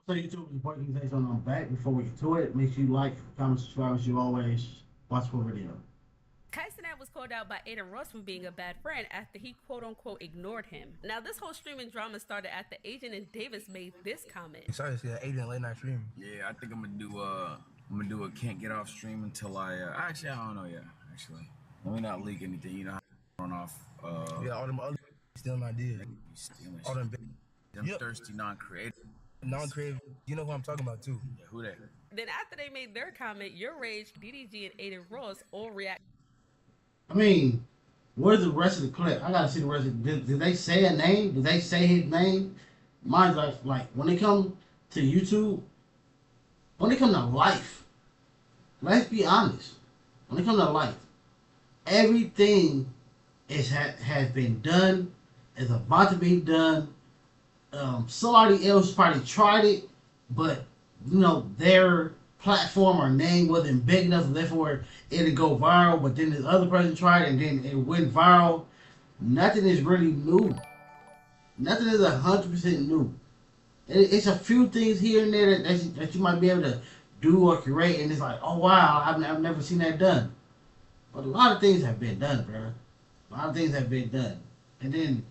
So YouTube, the point you say something on back before we get to it. Make sure you like, comment, subscribe as you always watch for video. Cenat was called out by Adin Ross for being a bad friend after he quote unquote ignored him. Now, this whole streaming drama started after Adin and Davis made this comment. Sorry to see that Adin late night stream. Yeah, I think I'm gonna do a can't get off stream until actually I don't know yet. Actually, let me not leak anything. You know how run off. Yeah, all them other stealing ideas. Stealing All them thirsty non-creative. non-creative. You know who I'm talking about too. Yeah, who that? Then after they made their comment, Your Rage, DDG, and Adin Ross all react. I mean, where's the rest of the clip? I gotta see the rest of it. Did they say a name? Did they say his name? Mine's like when they come to YouTube, when they come to life, let's be honest. When they come to life, everything has been done, is about to be done. Somebody else probably tried it, but you know their platform or name wasn't big enough, therefore it'd go viral. But then this other person tried it, and then it went viral. Nothing is really new. Nothing is 100% new. It's a few things here and there that you might be able to do or create, and it's like, oh wow, I've never seen that done. But a lot of things have been done, bro. A lot of things have been done, and then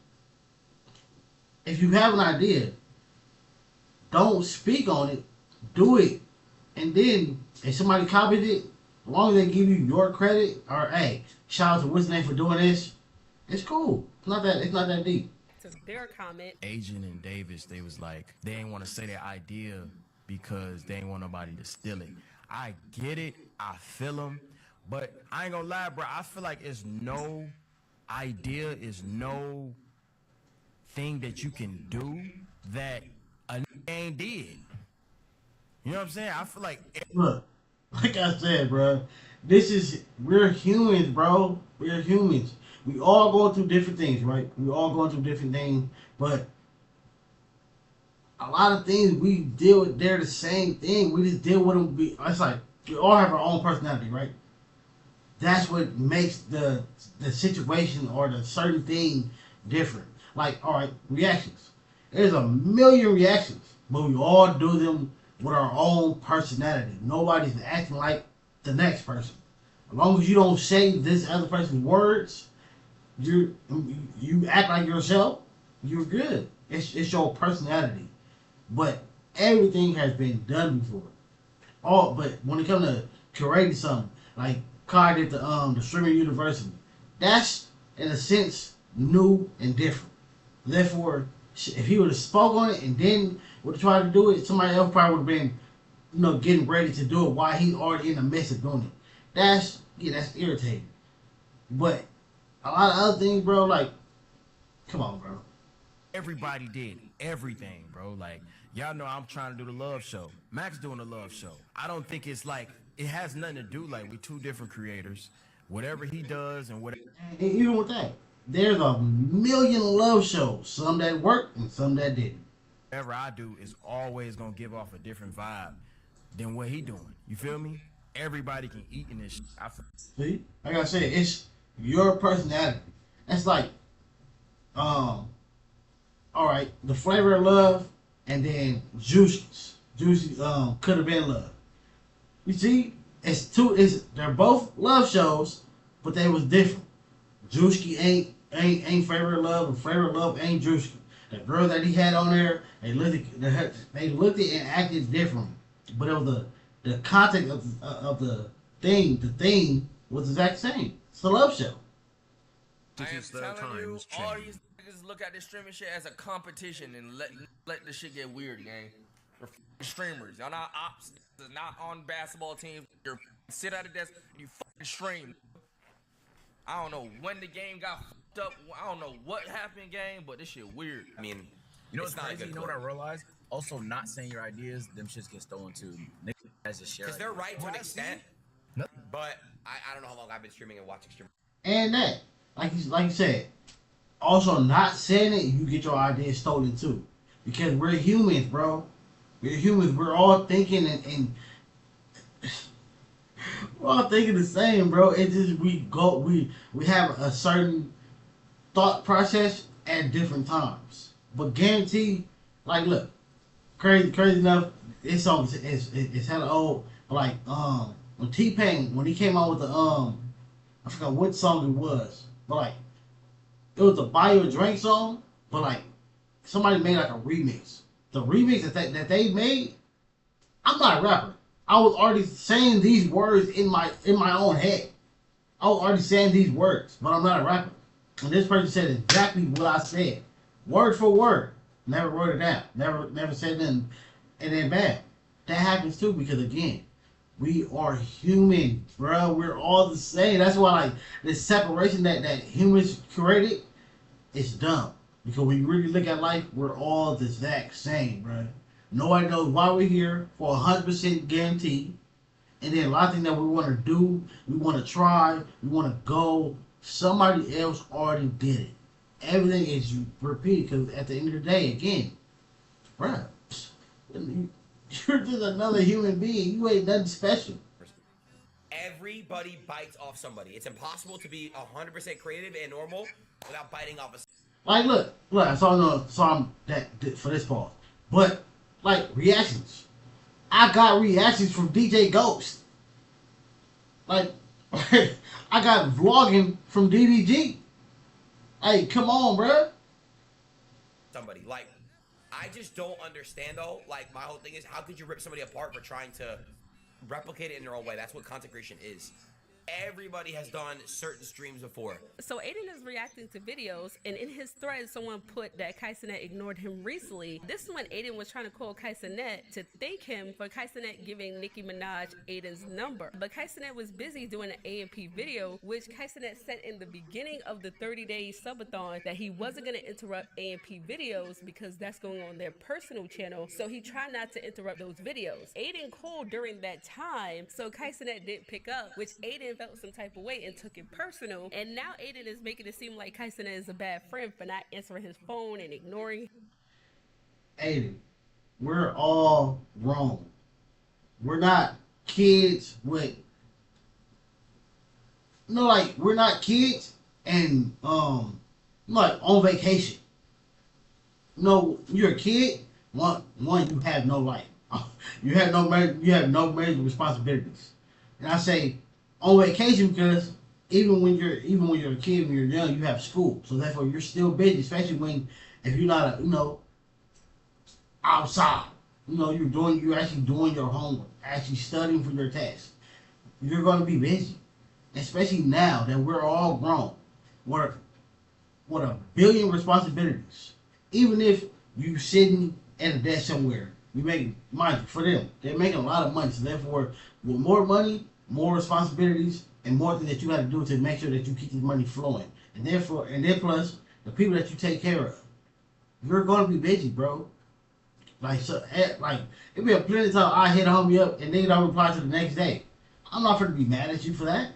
if you have an idea, don't speak on it, do it. And then if somebody copies it, as long as they give you your credit, or hey, shout out to what's name for doing this, it's cool. It's not that deep. To their comment, Adin and Davis, they was like, they ain't want to say their idea because they ain't want nobody to steal it. I get it, I feel them, but I ain't gonna lie, bro. I feel like it's no idea, is no thing that you can do that a nigga ain't did. You know what I'm saying? I feel like Look, like I said, bro, we're humans, bro. We're humans. We all going through different things, right? We all going through different things, but a lot of things we deal with, they're the same thing. We just deal with them. It's like we all have our own personality, right? That's what makes the situation or the certain thing different. Like, all right, reactions. There's a million reactions, but we all do them with our own personality. Nobody's acting like the next person. As long as you don't say this other person's words, you act like yourself, you're good. It's your personality. But everything has been done before. But when it comes to creating something, like Kai did the streaming university, that's in a sense new and different. Therefore, if he would have spoke on it and then would have tried to do it, somebody else probably would have been, getting ready to do it while he's already in the midst of doing it. That's irritating. But a lot of other things, bro, like, come on, bro. everybody did everything, bro. Like, y'all know I'm trying to do the love show. Max doing the love show. I don't think it's like, it has nothing to do, like, with two different creators. Whatever he does and whatever. And even with that, there's a million love shows. Some that worked and some that didn't. Whatever I do is always gonna give off a different vibe than what he doing. You feel me? Everybody can eat in this. See, like I said, it's your personality. That's like, all right, the flavor of love, and then Juicy, could have been love. You see, they're both love shows, but they was different. Juicy ain't Flavor of Love, and Flavor of Love ain't Juicy. The girl that he had on there, they looked at and acted different, but it was the content of the thing. The thing was the exact same. It's a love show. I am telling you, all these niggas look at this streaming shit as a competition and let the shit get weird, gang. We're streamers. Y'all not ops. This is not on basketball teams. You're sit at a desk. You fucking stream. I don't know when the game got fucked up. I don't know what happened, gang, but this shit weird. I mean, You know it's what's not a crazy? good You know what I look. realized? Also, not saying your ideas, them shits get stolen too. Niggas has to share. Because they're ideas. right to an extent. But I don't know how long I've been streaming and watching streaming. And that, like you said, also not saying it, you get your ideas stolen too, because we're humans, bro. We're humans. We're all thinking and we're all thinking the same, bro. It's just we have a certain thought process at different times. But guarantee, like, look, crazy enough. This song is hella old. But like when T-Pain when he came out with the I forgot what song it was, but like it was the Buy You a Drink song, but like somebody made like a remix. The remix that they made, I'm not a rapper. I was already saying these words in my own head. I was already saying these words, but I'm not a rapper. And this person said exactly what I said, word for word. Never wrote it down. Never said nothing and then bad. That happens too because again, we are human, bro. We're all the same. That's why like this separation that humans created is dumb. Because when you really look at life, we're all the exact same, bro. Nobody knows why we're here for 100% guarantee. And then a lot of things that we want to do, we want to try, we want to go. Somebody else already did it. Everything is repeated because at the end of the day, again, bro, you're just another human being. You ain't nothing special. Everybody bites off somebody. It's impossible to be 100% creative and normal without biting off a. Like, look, I saw no song that for this part, but like reactions, I got reactions from DJ Ghost. Like, I got vlogging from DDG. Hey, come on, bruh. Somebody like, I just don't understand though. Like, my whole thing is, how could you rip somebody apart for trying to replicate it in their own way? That's what content creation is. Everybody has done certain streams before. So Adin is reacting to videos, and in his thread, someone put that Cenat ignored him recently. This is when Adin was trying to call Cenat to thank him for Cenat giving Nicki Minaj Adin's number. But Cenat was busy doing an A&P video, which Cenat said in the beginning of the 30-day subathon that he wasn't going to interrupt A&P videos because that's going on their personal channel. So he tried not to interrupt those videos. Adin called during that time, so Cenat didn't pick up, which Adin felt some type of way and took it personal. And now Adin is making it seem like Cenat is a bad friend for not answering his phone and ignoring. Adin, we're all wrong. We're not kids with like we're not kids and like on vacation. No, you're a kid. One, you have no life. You have no major responsibilities. And I say on vacation because even when you're a kid, when you're young, you have school. So therefore, you're still busy, especially if you're not outside. You're actually doing your homework, actually studying for your test. You're going to be busy, especially now that we're all grown. What a billion responsibilities. Even if you sitting at a desk somewhere, you make money for them. They're making a lot of money. So therefore, with more money, more responsibilities, and more things that you got to do to make sure that you keep this money flowing. And then plus the people that you take care of, you're gonna be busy, bro. Like it'd be a plenty of time I hit a homie up and they don't reply to the next day. I'm not gonna be mad at you for that.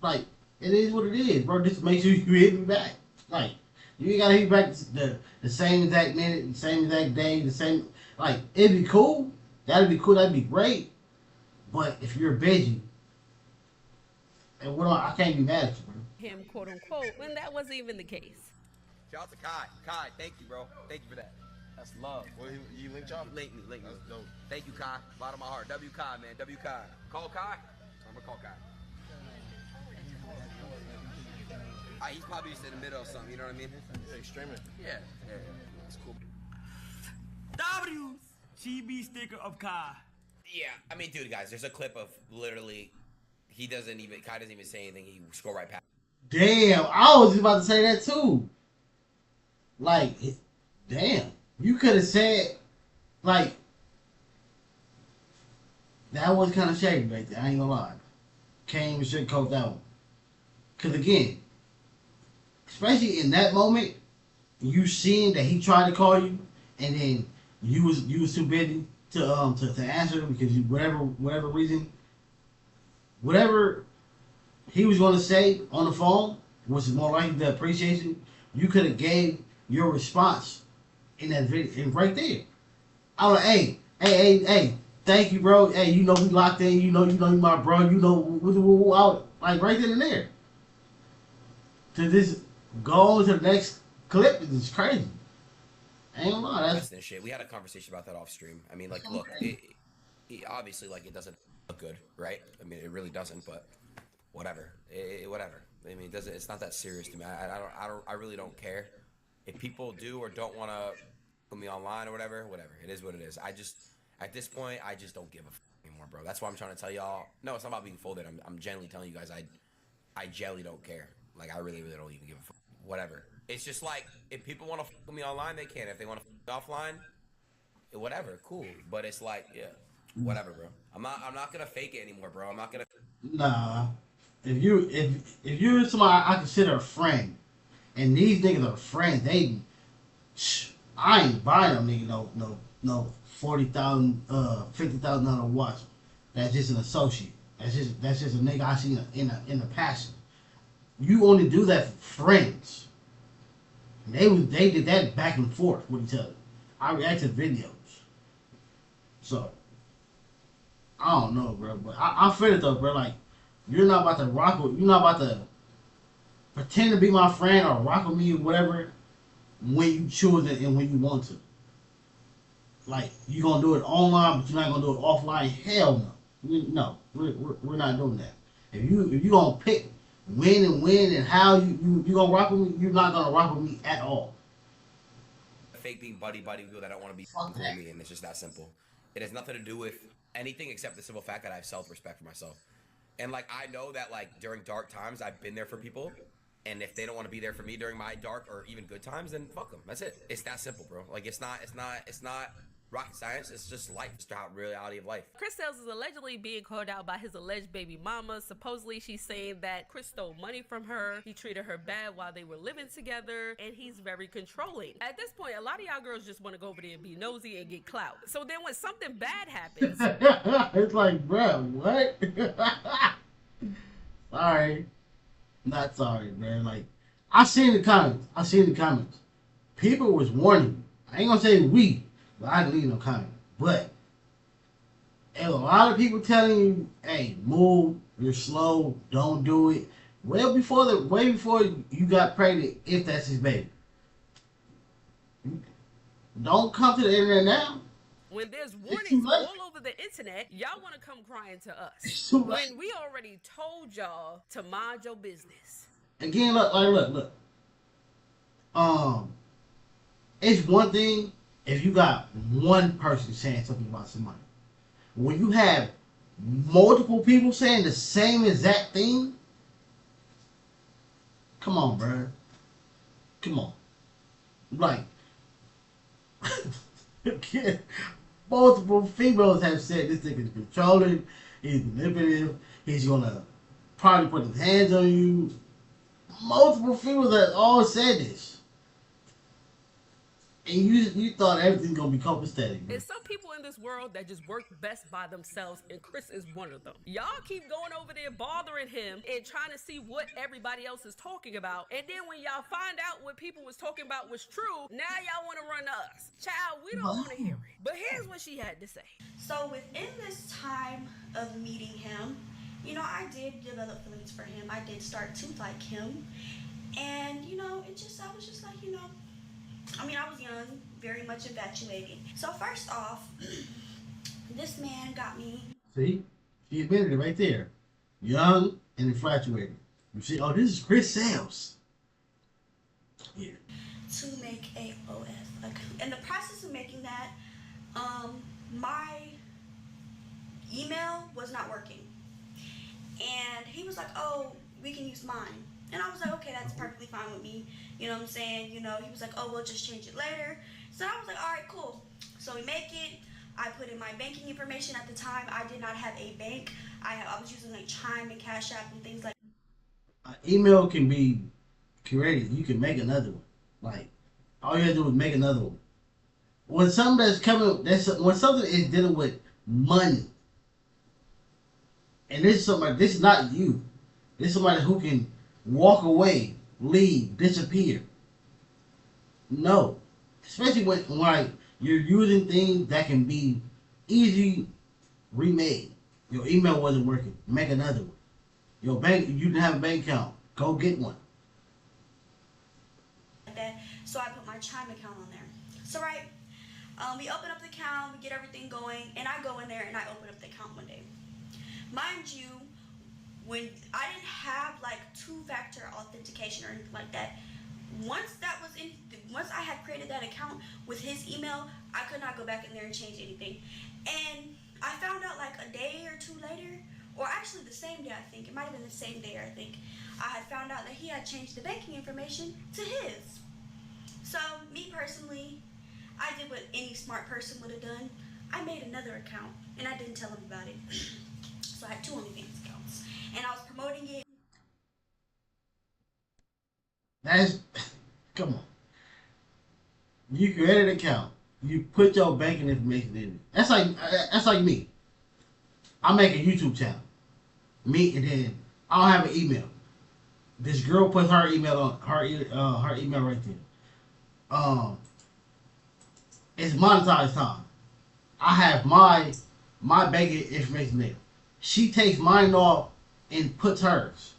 Like it is what it is, bro. Just make sure you hit me back. Like you ain't gotta hit me back the same exact minute, the same exact day, the same. Like it'd be cool. That'd be cool. That'd be great. But if you're busy, and I can't be mad at you, bro. Him, quote unquote, when that wasn't even the case. Shout out to Kai. Kai, thank you, bro. Thank you for that. That's love. Well, you linked y'all? Link me. That's dope. Thank you, Kai. Bottom of my heart. W Kai, man. W Kai. Call Kai. I'm gonna call Kai. He's probably just in the middle of something, you know what I mean? He's streaming. Yeah. It's cool. W's GB sticker of Kai. Yeah, I mean, dude, guys, there's a clip of literally, Kai doesn't even say anything. He scroll right past. Damn, I was about to say that too. Like, damn, you could have said, like, that was kind of shady right there. I ain't gonna lie. Can't even sugarcoat that one. Cause again, especially in that moment, you seeing that he tried to call you, and then you was too busy to answer because whatever reason, whatever he was going to say on the phone, which is more likely the appreciation, you could have gave your response in that video and right there. I was like, hey, thank you, bro. Hey, we locked in. You my bro. Like right then and there. To just go on to the next clip is just crazy. ain't gonna lie, that's and shit. We had a conversation about that off stream. I mean, like, look, it obviously, like, it doesn't look good, right? I mean, it really doesn't, but whatever. Whatever. I mean, it doesn't. It's not that serious to me. I really don't care if people do or don't want to put me online or whatever. Whatever. It is what it is. I just, at this point, I just don't give a anymore, bro. That's why I'm trying to tell y'all. No, it's not about being folded. I'm genuinely telling you guys, I genuinely don't care. Like, I really don't even give a fuck. Whatever. It's just like, if people want to fuck with me online, they can. If they want to fuck offline, whatever, cool. But it's like, yeah, whatever, bro. I'm not gonna fake it anymore, bro. I'm not gonna. nah. If you're somebody I consider a friend, and these niggas are friends, I ain't buying them nigga no $40,000, $50,000 watch. That's just an associate. That's just a nigga I see in the passion. You only do that for friends. They did that back and forth with each other. I reacted to videos. So I don't know, bro, but I feel it though, bro. Like, you're not about to rock with, you're not about to pretend to be my friend or rock with me or whatever when you choose it and when you want to. Like, you gonna do it online, but you're not gonna do it offline. Hell no. We're not doing that. If you gonna pick when and how you gonna rock with me, you're not gonna rock with me at all. Fake being buddy with people that don't want to be cool with me, and it's just that simple. It has nothing to do with anything except the simple fact that I have self-respect for myself. And, like, I know that, like, during dark times, I've been there for people. And if they don't want to be there for me during my dark or even good times, then fuck them. That's it. It's that simple, bro. Like, it's not rocket science. It's just life. It's the reality of life. Chris Sails is allegedly being called out by his alleged baby mama. Supposedly, she's saying that Chris stole money from her. He treated her bad while they were living together, and he's very controlling. At this point, a lot of y'all girls just want to go over there and be nosy and get clout. So then when something bad happens, it's like, bro, what? Sorry. Not sorry, man. Like, I seen the comments. People was warning me. I ain't gonna say we, but I didn't leave no comment. But and a lot of people telling you, hey, move, you're slow, don't do it. Way before you got pregnant, if that's his baby. Don't come to the internet now. when there's warnings all over the internet, y'all want to come crying to us. When we already told y'all to mind your business. Again, look. It's one thing if you got one person saying something about somebody. When you have multiple people saying the same exact thing, come on, bro. Come on. Like, multiple females have said this nigga's controlling, he's manipulative, he's gonna probably put his hands on you. Multiple females have all said this. And you thought everything's gonna be copacetic. There's some people in this world that just work best by themselves, and Chris is one of them. Y'all keep going over there bothering him and trying to see what everybody else is talking about, and then when y'all find out what people was talking about was true, now y'all want to run to us. Child, we don't want to hear it. But here's what she had to say. So within this time of meeting him, you know, I did develop feelings for him. I did start to like him, and you know, I was just like, you know, I mean, I was young, very much infatuated. So first off, this man got me. See? She admitted it right there. Young and infatuated. You see, oh, this is Chris Sails. Yeah. To make a OF account. In the process of making that, my email was not working. And he was like, oh, we can use mine. And I was like, okay, that's perfectly fine with me. You know what I'm saying? You know, he was like, oh, we'll just change it later. So I was like, all right, cool. So we make it. I put in my banking information. At the time, I did not have a bank. I was using like Chime and Cash App and things like that. Email can be created. You can make another one. Like, all you have to do is make another one. When something when something is dealing with money, and this is not you. This is somebody who can walk away, leave, disappear. No. Especially when like you're using things that can be easily remade. Your email wasn't working. Make another one. Your bank, you didn't have a bank account. Go get one. So I put my Chime account on there. So right, we open up the account, we get everything going, and I go in there and I open up the account one day. Mind you, when I didn't have like two-factor authentication or anything like that, once I had created that account with his email, I could not go back in there and change anything. And I found out like a day or two later, or actually the same day, I think it might have been the same day, I think I had found out that he had changed the banking information to his. So me personally, I did what any smart person would have done. I made another account and I didn't tell him about it. So I had 2 OnlyFans accounts and I was promoting it. That's, come on. You created an account. You put your banking information in it. That's like me. I make a YouTube channel. Me, and then I don't have an email. This girl puts her email on her email right there. It's monetized time. I have my banking information there. She takes mine off and puts hers.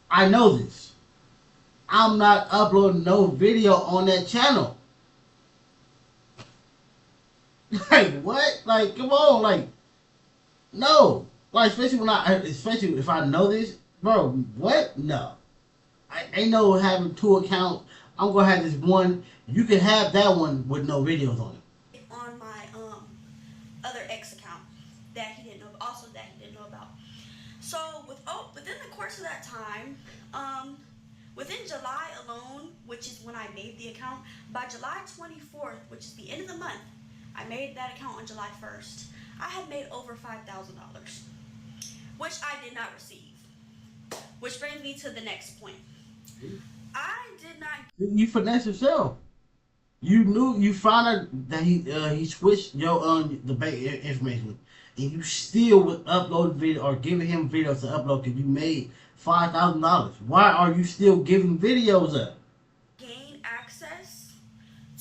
I know this. I'm not uploading no video on that channel. Like what? Like come on, like no. Like especially if I know this, bro. What? No. I ain't no having 2 accounts. I'm gonna have this one. You can have that one with no videos on it. On my other ex account that he didn't know, also that he didn't know about. So within the course of that time, within July alone, which is when I made the account, by July 24th, which is the end of the month, I made that account on July 1st. I had made over $5,000, which I did not receive. Which brings me to the next point. I did not. You finesse yourself. You found out that he switched your the bank information, and you still would upload video or giving him videos to upload because you made $5,000. Why are you still giving videos up? Gain access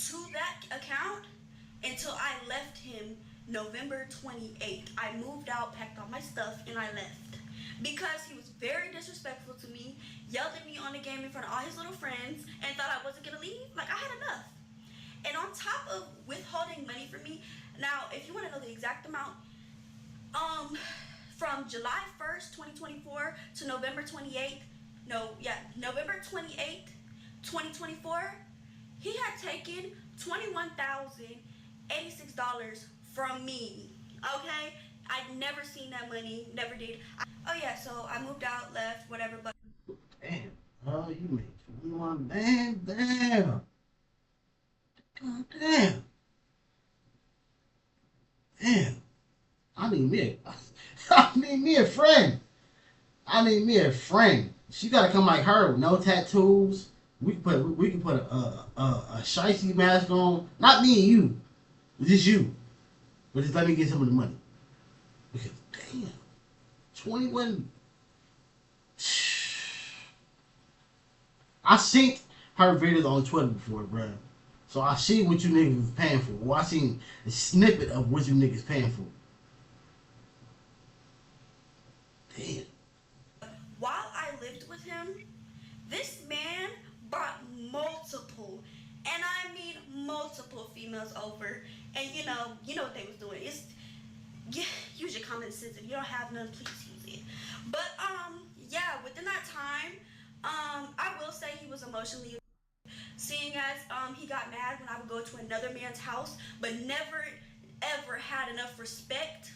to that account until I left him November 28th. I moved out, packed all my stuff, and I left. Because he was very disrespectful to me, yelled at me on the game in front of all his little friends, and thought I wasn't going to leave. Like, I had enough. And on top of withholding money from me, now, if you want to know the exact amount, from July 1st, 2024 to November 28th, November 28th, 2024, he had taken $21,086 from me, okay? I'd never seen that money, never did. So I moved out, left, whatever, but... Damn, oh, you made 21, man, damn. God damn. Damn. I need me a friend. I need me a friend. She gotta come like her with no tattoos. We can put a shicey mask on. Not me and you. Just you. But just let me get some of the money. Because damn. 21. I seen her videos on Twitter before, bro. So I seen what you niggas was paying for. Well, I seen a snippet of what you niggas paying for. Damn. While I lived with him, this man brought multiple, and I mean multiple females over. And you know what they was doing. Use your common sense. If you don't have none, please use it. But within that time, I will say he was emotionally, seeing as he got mad when I would go to another man's house, but never ever had enough respect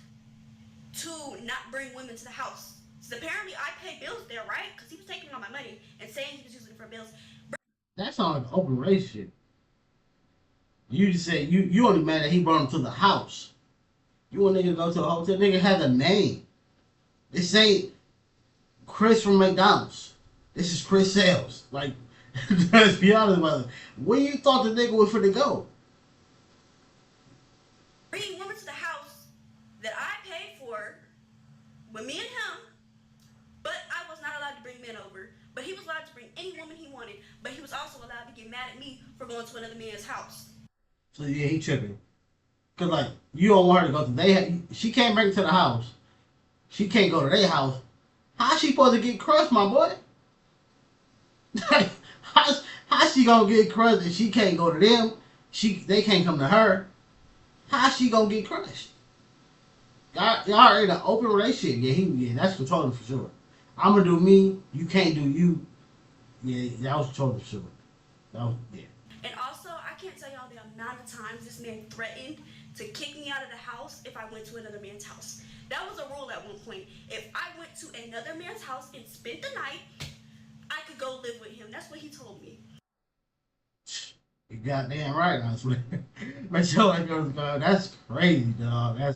to not bring women to the house. So apparently I paid bills there, right? Because he was taking all my money and saying he was using it for bills. That sounds like open relationship. You just say you only mad that he brought him to the house. You want nigga to go to a hotel? Nigga has a name. This ain't Chris from McDonald's. This is Chris Sales. Like, let's be honest about it. Where you thought the nigga was finna go? Bringing women to the house that I paid for with me and him, but I was not allowed to bring men over. But he was allowed to bring any woman he wanted, but he was also allowed to get mad at me for going to another man's house. So yeah, he tripping. Cause like, you don't want her to go to she can't bring her to the house. She can't go to their house. How's she supposed to get crushed, my boy? How's she gonna get crushed if she can't go to them? they can't come to her. How she gonna get crushed? Y'all in an open relationship. Yeah, that's controlling for sure. I'm gonna do me. You can't do you. Yeah, that was controlling for sure. That was, yeah. And also, I can't tell y'all the amount of times this man threatened to kick me out of the house if I went to another man's house. That was a rule at one point. If I went to another man's house and spent the night, I could go live with him. That's what he told me. You goddamn right, honestly. But yo, that's crazy, dog. That's